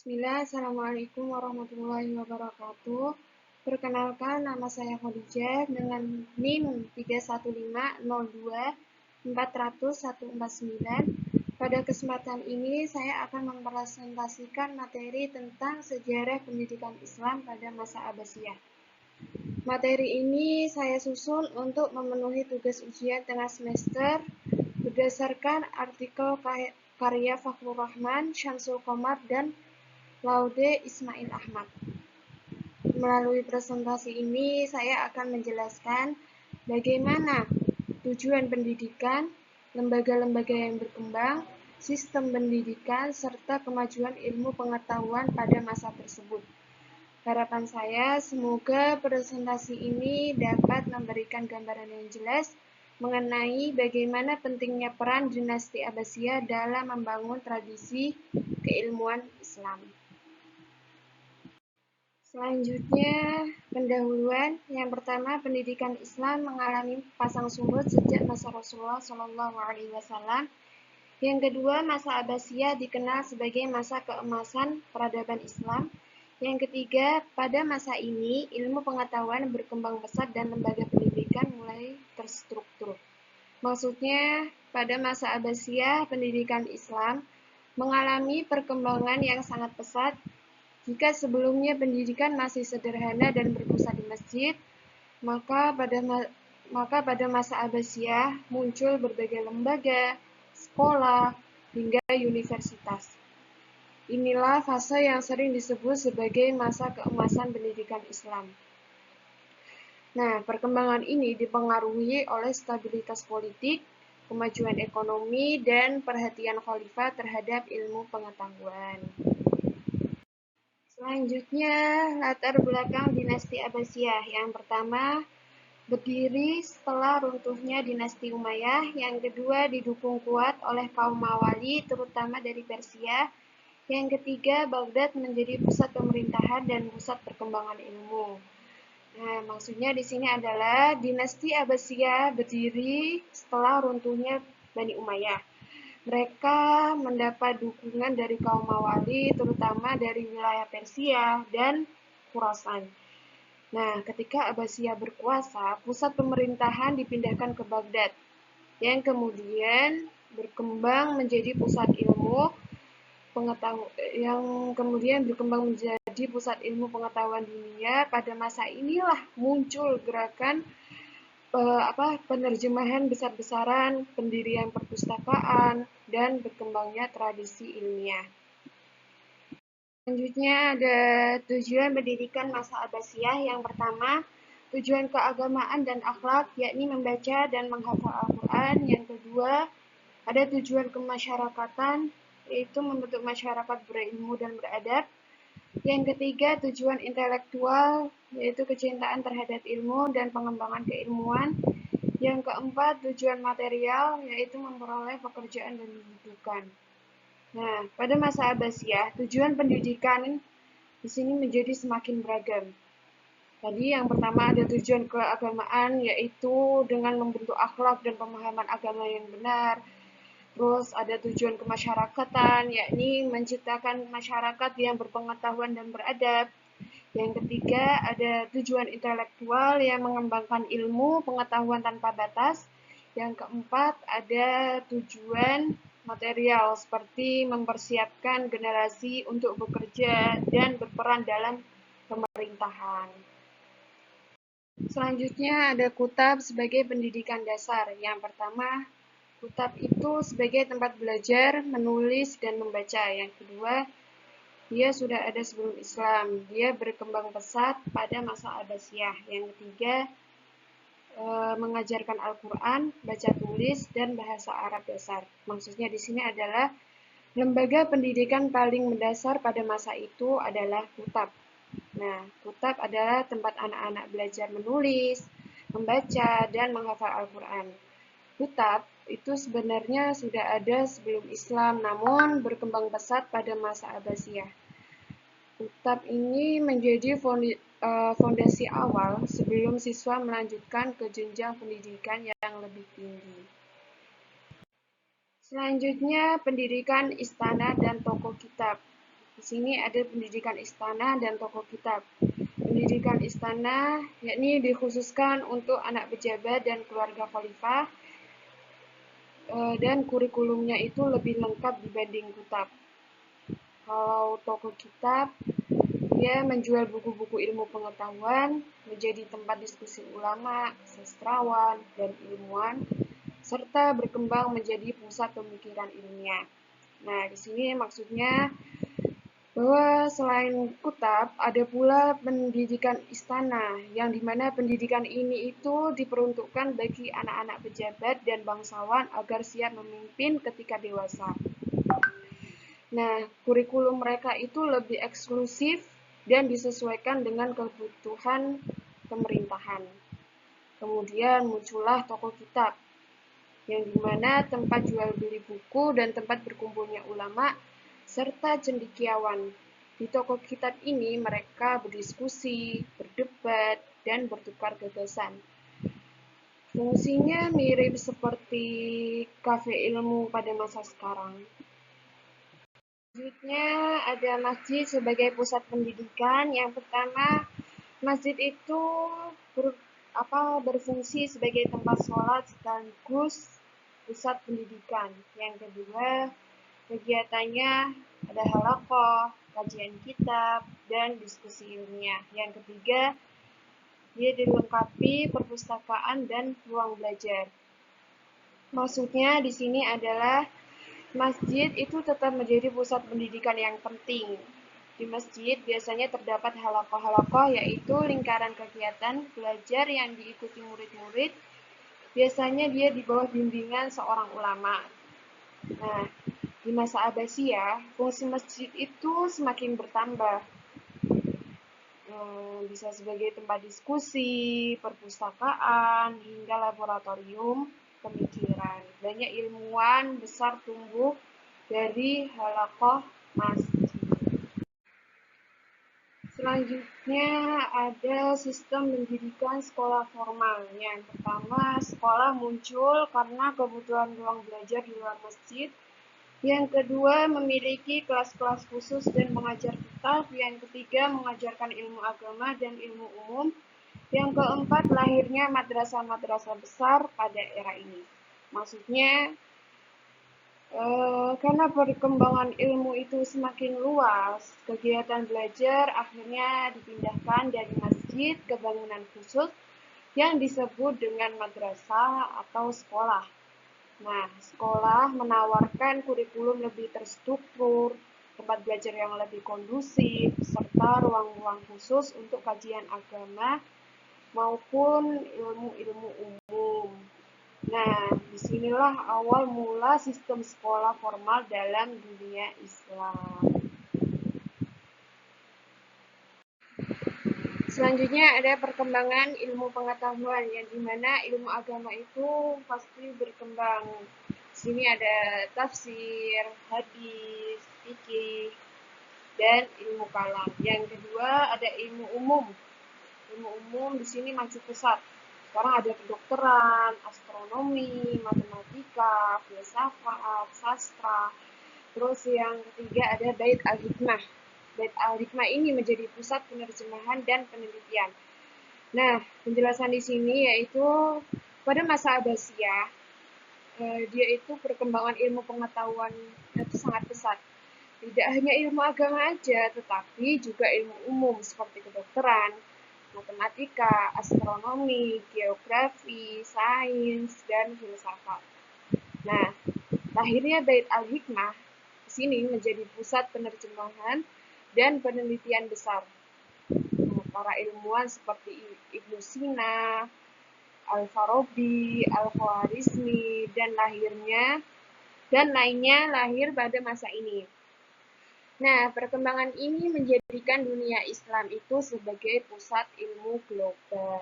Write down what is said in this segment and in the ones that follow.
Bismillah, Assalamualaikum warahmatullahi wabarakatuh. Perkenalkan, nama saya Khadijah dengan NIM 31502400149. Pada kesempatan ini, saya akan mempresentasikan materi tentang sejarah pendidikan Islam pada masa Abbasiyah. Materi ini saya susun untuk memenuhi tugas ujian tengah semester berdasarkan artikel karya Fakhrur Rahman, Syamsul Qamar, dan Laude Ismail Ahmad. Melalui presentasi ini, saya akan menjelaskan bagaimana tujuan pendidikan, lembaga-lembaga yang berkembang, sistem pendidikan, serta kemajuan ilmu pengetahuan pada masa tersebut. Harapan saya, semoga presentasi ini dapat memberikan gambaran yang jelas mengenai bagaimana pentingnya peran dinasti Abbasiyah dalam membangun tradisi keilmuan Islam. Selanjutnya, pendahuluan. Yang pertama, pendidikan Islam mengalami pasang surut sejak masa Rasulullah SAW. Yang kedua, masa Abbasiyah dikenal sebagai masa keemasan peradaban Islam. Yang ketiga, pada masa ini, ilmu pengetahuan berkembang pesat dan lembaga pendidikan mulai terstruktur. Maksudnya, pada masa Abbasiyah, pendidikan Islam mengalami perkembangan yang sangat pesat. Jika sebelumnya pendidikan masih sederhana dan berpusat di masjid, maka pada masa Abbasiyah muncul berbagai lembaga, sekolah, hingga universitas. Inilah fase yang sering disebut sebagai masa keemasan pendidikan Islam. Nah, perkembangan ini dipengaruhi oleh stabilitas politik, kemajuan ekonomi, dan perhatian khalifah terhadap ilmu pengetahuan. Selanjutnya, latar belakang dinasti Abbasiyah. Yang pertama, berdiri setelah runtuhnya dinasti Umayyah. Yang kedua, didukung kuat oleh kaum Mawali, terutama dari Persia. Yang ketiga, Baghdad menjadi pusat pemerintahan dan pusat perkembangan ilmu. Nah, maksudnya di sini adalah dinasti Abbasiyah berdiri setelah runtuhnya Bani Umayyah. Mereka mendapat dukungan dari kaum Mawali, terutama dari wilayah Persia dan Khurasan. Nah, ketika Abbasiyah berkuasa, pusat pemerintahan dipindahkan ke Baghdad, yang kemudian berkembang menjadi pusat ilmu pengetahuan dunia. Pada masa inilah muncul gerakan penerjemahan besar-besaran, pendirian perpustakaan, dan berkembangnya tradisi ilmiah. Selanjutnya ada tujuan pendidikan masa Abbasiyah. Yang pertama, tujuan keagamaan dan akhlak, yakni membaca dan menghafal Al-Quran. Yang kedua, ada tujuan kemasyarakatan, yaitu membentuk masyarakat berilmu dan beradab. Yang ketiga, tujuan intelektual, yaitu kecintaan terhadap ilmu dan pengembangan keilmuan. Yang keempat, tujuan material, yaitu memperoleh pekerjaan dan kehidupan. Nah, pada masa Abbasiyah, tujuan pendidikan di sini menjadi semakin beragam. Tadi yang pertama ada tujuan keagamaan, yaitu dengan membentuk akhlak dan pemahaman agama yang benar. Terus ada tujuan kemasyarakatan, yakni menciptakan masyarakat yang berpengetahuan dan beradab. Yang ketiga ada tujuan intelektual yang mengembangkan ilmu pengetahuan tanpa batas. Yang keempat ada tujuan material seperti mempersiapkan generasi untuk bekerja dan berperan dalam pemerintahan. Selanjutnya ada kutab sebagai pendidikan dasar. Yang pertama, kutab itu sebagai tempat belajar, menulis, dan membaca. Yang kedua, dia sudah ada sebelum Islam. Dia berkembang pesat pada masa Abbasiyah. Yang ketiga, mengajarkan Al-Quran, baca tulis, dan bahasa Arab dasar. Maksudnya di sini adalah lembaga pendidikan paling mendasar pada masa itu adalah kutab. Nah, kutab adalah tempat anak-anak belajar menulis, membaca, dan menghafal Al-Quran. Kutab itu sebenarnya sudah ada sebelum Islam, namun berkembang pesat pada masa Abbasiyah. Kutab ini menjadi fondasi awal sebelum siswa melanjutkan ke jenjang pendidikan yang lebih tinggi. Selanjutnya, pendidikan istana dan toko kitab. Di sini ada pendidikan istana dan toko kitab. Pendidikan istana yakni dikhususkan untuk anak pejabat dan keluarga khalifah, dan kurikulumnya itu lebih lengkap dibanding kitab. Kalau toko kitab, dia menjual buku-buku ilmu pengetahuan, menjadi tempat diskusi ulama, sastrawan, dan ilmuwan, serta berkembang menjadi pusat pemikiran ilmiah. Nah, di sini maksudnya bahwa selain kutab, ada pula pendidikan istana, yang dimana pendidikan ini itu diperuntukkan bagi anak-anak pejabat dan bangsawan agar siap memimpin ketika dewasa. Nah, kurikulum mereka itu lebih eksklusif dan disesuaikan dengan kebutuhan pemerintahan. Kemudian muncullah toko kitab, yang dimana tempat jual beli buku dan tempat berkumpulnya ulama serta cendekiawan. Di toko kitab ini mereka berdiskusi, berdebat, dan bertukar gagasan. Fungsinya mirip seperti kafe ilmu pada masa sekarang. Selanjutnya ada masjid sebagai pusat pendidikan. Yang pertama, masjid itu berfungsi sebagai tempat sholat sekaligus pusat pendidikan. Yang kedua, kegiatannya ada halaqah, kajian kitab, dan diskusi ilmiah. Yang ketiga, dia dilengkapi perpustakaan dan ruang belajar. Maksudnya di sini adalah masjid itu tetap menjadi pusat pendidikan yang penting. Di masjid biasanya terdapat halaqah-halaqah, yaitu lingkaran kegiatan belajar yang diikuti murid-murid. Biasanya dia di bawah bimbingan seorang ulama. Nah, di masa Abbasiyah, fungsi masjid itu semakin bertambah. Bisa sebagai tempat diskusi, perpustakaan, hingga laboratorium pemikiran. Banyak ilmuwan besar tumbuh dari halaqah masjid. Selanjutnya ada sistem pendidikan sekolah formal. Yang pertama, sekolah muncul karena kebutuhan ruang belajar di luar masjid. Yang kedua, memiliki kelas-kelas khusus dan mengajar kitab. Yang ketiga, mengajarkan ilmu agama dan ilmu umum. Yang keempat, lahirnya madrasah-madrasah besar pada era ini. Maksudnya, karena perkembangan ilmu itu semakin luas, kegiatan belajar akhirnya dipindahkan dari masjid ke bangunan khusus yang disebut dengan madrasah atau sekolah. Nah, sekolah menawarkan kurikulum lebih terstruktur, tempat belajar yang lebih kondusif, serta ruang-ruang khusus untuk kajian agama maupun ilmu-ilmu umum. Nah, disinilah awal mula sistem sekolah formal dalam dunia Islam. Selanjutnya ada perkembangan ilmu pengetahuan, yang dimana ilmu agama itu pasti berkembang. Di sini ada tafsir, hadis, fikih, dan ilmu kalam. Yang kedua ada ilmu umum. Ilmu umum di sini maju pesat. Sekarang ada kedokteran, astronomi, matematika, filsafat, sastra. Terus yang ketiga ada Bait al-Hikmah. Bait al-Hikmah ini menjadi pusat penerjemahan dan penelitian. Nah, penjelasan di sini yaitu pada masa Abbasiyah, dia itu perkembangan ilmu pengetahuan itu sangat pesat. Tidak hanya ilmu agama aja, tetapi juga ilmu umum seperti kedokteran, matematika, astronomi, geografi, sains, dan filsafat. Nah, lahirnya Bait al-Hikmah di sini menjadi pusat penerjemahan dan penelitian besar. Para ilmuwan seperti Ibnu Sina, Al-Farabi, Al-Khwarizmi, dan lainnya lahir pada masa ini. Nah, perkembangan ini menjadikan dunia Islam itu sebagai pusat ilmu global.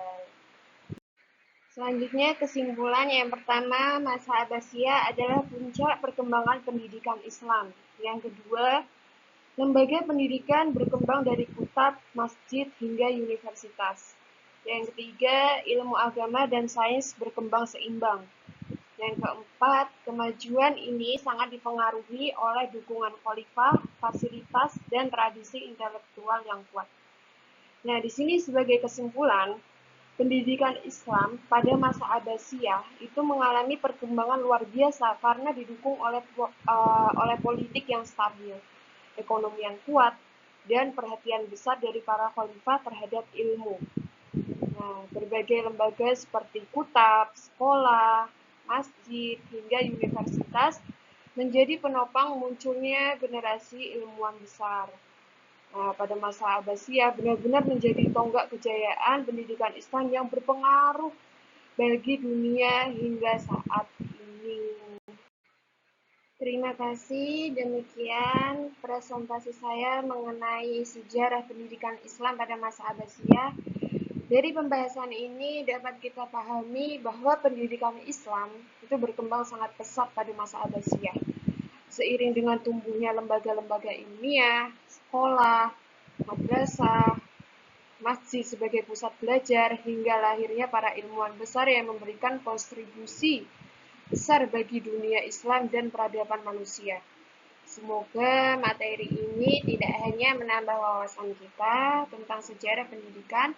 Selanjutnya, kesimpulan yang pertama, masa Abbasiyah adalah puncak perkembangan pendidikan Islam. Yang kedua, lembaga pendidikan berkembang dari kutab, masjid, hingga universitas. Yang ketiga, ilmu agama dan sains berkembang seimbang. Yang keempat, kemajuan ini sangat dipengaruhi oleh dukungan khalifah, fasilitas, dan tradisi intelektual yang kuat. Nah, di sini sebagai kesimpulan, pendidikan Islam pada masa Abbasiyah itu mengalami perkembangan luar biasa karena didukung oleh politik yang stabil, ekonomi yang kuat, dan perhatian besar dari para khalifah terhadap ilmu. Nah, berbagai lembaga seperti kutab, sekolah, masjid, hingga universitas menjadi penopang munculnya generasi ilmuwan besar. Nah, pada masa Abbasiyah benar-benar menjadi tonggak kejayaan pendidikan Islam yang berpengaruh bagi dunia hingga saat ini. Terima kasih, demikian presentasi saya mengenai sejarah pendidikan Islam pada masa Abbasiyah. Dari pembahasan ini dapat kita pahami bahwa pendidikan Islam itu berkembang sangat pesat pada masa Abbasiyah. Seiring dengan tumbuhnya lembaga-lembaga ilmiah, sekolah, madrasah, masjid sebagai pusat belajar, hingga lahirnya para ilmuwan besar yang memberikan kontribusi besar bagi dunia Islam dan peradaban manusia. Semoga materi ini tidak hanya menambah wawasan kita tentang sejarah pendidikan,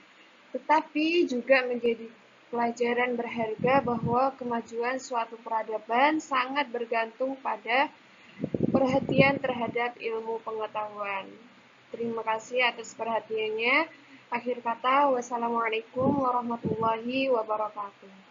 tetapi juga menjadi pelajaran berharga bahwa kemajuan suatu peradaban sangat bergantung pada perhatian terhadap ilmu pengetahuan. Terima kasih atas perhatiannya. Akhir kata, wassalamualaikum warahmatullahi wabarakatuh.